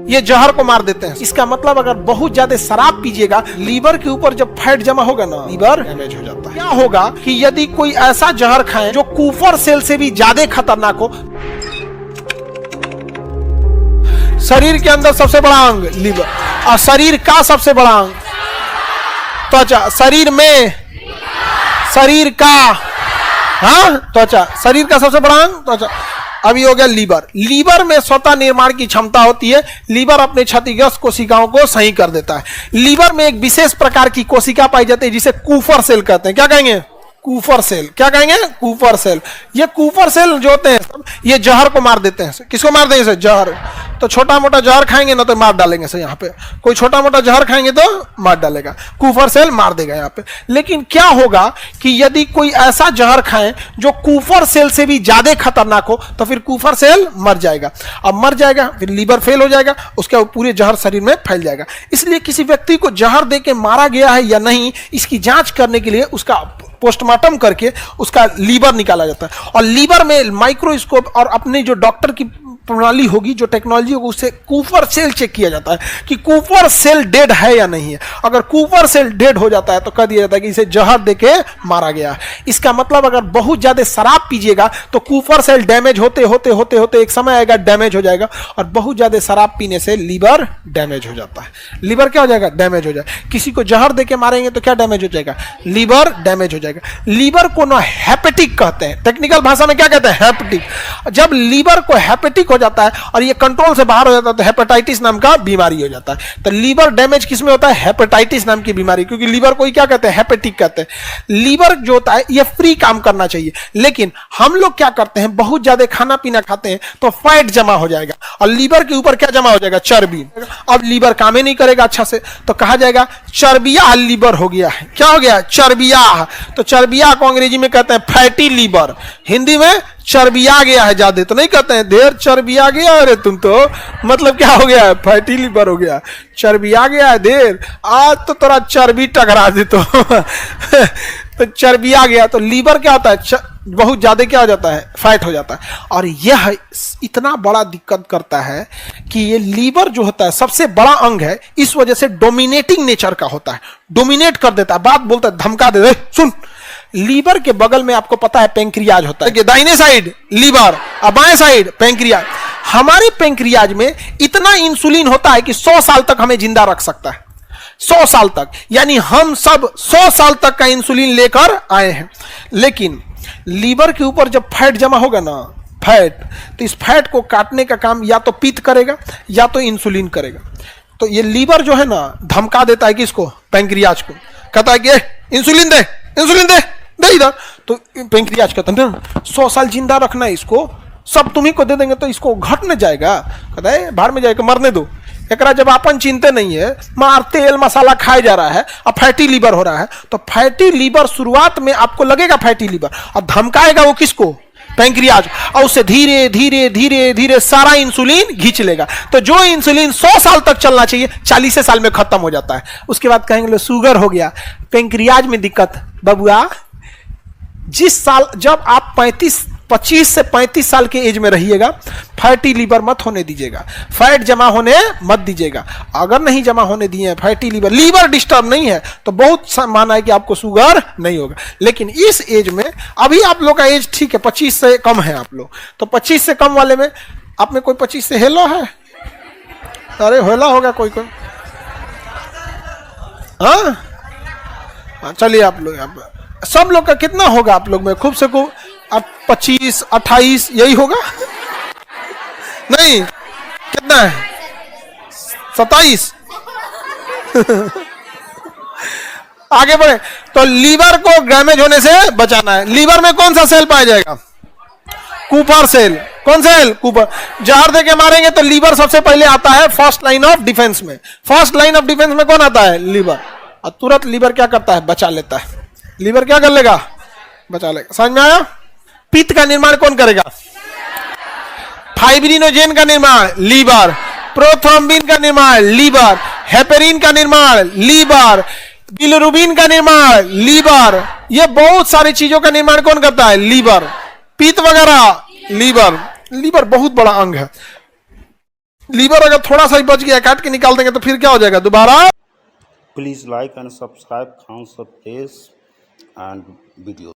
ये जहर को मार देते हैं। इसका मतलब अगर बहुत ज्यादा शराब पीजिएगा, लीवर के ऊपर जब फैट जमा होगा ना, लीवर डैमेज हो जाता है। क्या होगा कि यदि कोई ऐसा जहर खाएं जो कूफर सेल से भी ज्यादा खतरनाक हो। शरीर के अंदर सबसे बड़ा अंग लीवर, और शरीर का सबसे बड़ा अंग त्वचा। शरीर का, हाँ त्वचा, शरीर का सबसे बड़ा अंग त्वचा। अभी हो गया लीवर। लीवर में स्वतः निर्माण की क्षमता होती है। लीवर अपने क्षतिग्रस्त कोशिकाओं को सही कर देता है। लीवर में एक विशेष प्रकार की कोशिका पाई जाती है जिसे कूफर सेल कहते हैं। क्या कहेंगे? Kupffer cell. क्या कहेंगे? Kupffer cell. ये कूफर सेल जो होते हैं ये जहर को मार देते हैं। किसको मार देंगे? जहर। तो छोटा मोटा जहर खाएंगे ना तो मार डालेंगे सर। यहाँ पे कोई छोटा मोटा जहर खाएंगे तो मार डालेगा, कूफर सेल मार देगा यहाँ पे। लेकिन क्या होगा कि यदि कोई ऐसा जहर खाएं जो कूफर सेल से भी ज्यादा खतरनाक हो तो फिर कूफर सेल मर जाएगा। अब मर जाएगा फिर लीवर फेल हो जाएगा, उसके पूरे जहर शरीर में फैल जाएगा। इसलिए किसी व्यक्ति को जहर दे के मारा गया है या नहीं, इसकी जांच करने के लिए उसका पोस्टमार्टम करके उसका लीवर निकाला जाता है। और लीवर में माइक्रोस्कोप और अपने जो डॉक्टर की प्रणाली होगी, जो टेक्नोलॉजी होगी, उससे कूफर सेल चेक किया जाता है कि कूफर सेल डेड है या नहीं है। अगर कूफर सेल डेड हो जाता है तो कह दिया जाता है कि इसे जहर देके मारा गया है। इसका मतलब अगर बहुत ज्यादा शराब पीजिएगा तो कूफर सेल डैमेज होते होते होते होते एक समय आएगा डैमेज हो जाएगा। और बहुत ज्यादा शराब पीने से लीवर डैमेज हो जाता है। लीवर क्या हो जाएगा? डैमेज हो जाएगा। किसी को जहर देके मारेंगे तो क्या डैमेज हो जाएगा? लीवर डैमेज हो जाएगा। लीवर को ना हेपेटिक कहते हैं, टेक्निकल भाषा में क्या कहते हैं? हेपेटिक। जब लीवर को हेपेटिक हो जाता है और ये कंट्रोल से बाहर हो जाता है तो हेपेटाइटिस नाम का बीमारी हो जाता है। तो लीवर डैमेज किसमें होता है? हेपेटाइटिस नाम की बीमारी। क्योंकि लीवर को ही क्या कहते हैं? हेपेटिक कहते हैं। लीवर जो होता है ये फ्री काम करना चाहिए, लेकिन हम लोग क्या करते हैं, बहुत ज्यादा खाना पीना खाते हैं तो फैट जमा हो जाएगा और लीवर के ऊपर क्या जमा हो जाएगा? चर्बी। अब लीवर काम ही नहीं करेगा अच्छा से तो कहा जाएगा चर्बिया लीवर हो गया है। क्या हो गया? चर्बिया। तो चर्बिया को अंग्रेजी में कहते हैं फैटी लीवर, हिंदी में चर्बिया गया है। ज्यादा तो नहीं कहते हैं देर चर्बिया गया, अरे तुम तो मतलब क्या हो गया है? फैटी लीवर हो गया, चर्बिया गया है देर, आज तो तेरा चर्बी टकरा दे तो तो चर्बिया गया। तो लीवर क्या होता है? बहुत ज्यादा क्या हो जाता है? फैट हो जाता है। और यह इतना बड़ा दिक्कत करता है कि ये लीवर जो होता है सबसे बड़ा अंग है, इस वजह से डोमिनेटिंग नेचर का होता है, डोमिनेट कर देता है, बात बोलता है, धमका दे। सुन, लीवर के बगल में आपको पता है पेंक्रियाज होता है। दाहिने साइड लीवर और बाएं साइड पेंक्रियाज। हमारे पेंक्रियाज में इतना इंसुलिन होता है कि 100 साल तक हमें जिंदा रख सकता है। 100 साल तक, यानी हम सब 100 साल तक का इंसुलिन लेकर आए हैं। लेकिन लीवर के ऊपर जब फैट जमा होगा ना, फैट, तो इस फैट को काटने का काम या तो पित्त करेगा या तो इंसुलिन करेगा। तो ये लीवर जो है ना धमका देता है किसको? पेंक्रियाज को। कहता है कि इंसुलिन दे, इंसुलिन दे, दे इधर। तो पेंक्रियाज कहता है 100 साल जिंदा रखना है इसको, सब तुम्ही को दे देंगे तो इसको घट न जाएगा। कहता है बाहर में जाएगा, मरने दो एकरा। जब अपन चिंते नहीं है, मार तेल मसाला खाया जा रहा है और फैटी लीवर हो रहा है, तो फैटी लीवर शुरुआत में आपको लगेगा फैटी लीवर, और धमकाएगा वो किसको? पेंक्रियाज। और उससे धीरे धीरे धीरे धीरे सारा इंसुलिन खींच लेगा। तो जो इंसुलिन 100 साल तक चलना चाहिए 40 साल में खत्म हो जाता है। उसके बाद कहेंगे शुगर हो गया, पेंक्रियाज में दिक्कत। बबुआ, जिस साल जब आप 25 से 35 साल के एज में रहिएगा, फैटी लीवर मत होने दीजिएगा, फैट जमा होने मत दीजिएगा। अगर नहीं जमा होने दिए फैटी लीवर, लीवर डिस्टर्ब नहीं है तो बहुत संभावना है कि आपको शुगर नहीं होगा। लेकिन इस एज में, अभी आप लोग का एज ठीक है 25 से कम है आप लोग, तो 25 से कम वाले में आप में कोई 25 से हेलो है? अरे हेला होगा कोई कोई? हाँ चलिए, आप लोग सब लोग का कितना होगा आप लोग में? खूब से खूब अब 25 28 यही होगा? नहीं, कितना है? 27 आगे बढ़े। तो लीवर को डैमेज होने से बचाना है। लीवर में कौन सा सेल पाया जाएगा? Kupffer cell. कौन सेल? कूपर। जहर देके मारेंगे तो लीवर सबसे पहले आता है फर्स्ट लाइन ऑफ डिफेंस में। फर्स्ट लाइन ऑफ डिफेंस में कौन आता है? लीवर। और तुरंत लीवर क्या करता है? बचा लेता है। लीवर क्या कर लेगा? बचा लेगा। समझ में आया? पित्त का निर्माण कौन करेगा? फाइब्रिनोजेन का निर्माण लीवर, प्रोथ्रोम्बिन का निर्माण लीवर, हेपेरिन का निर्माण लीवर, बिलिरुबिन का निर्माण लीवर। ये बहुत सारी चीजों का निर्माण कौन करता है? लीवर। पित्त वगैरह लीवर। लीवर बहुत बड़ा अंग है। लीवर अगर थोड़ा सा ही बच गया, काट के निकाल देंगे तो फिर क्या हो जाएगा दोबारा। Please like and subscribe Khan Sab Tez and videos.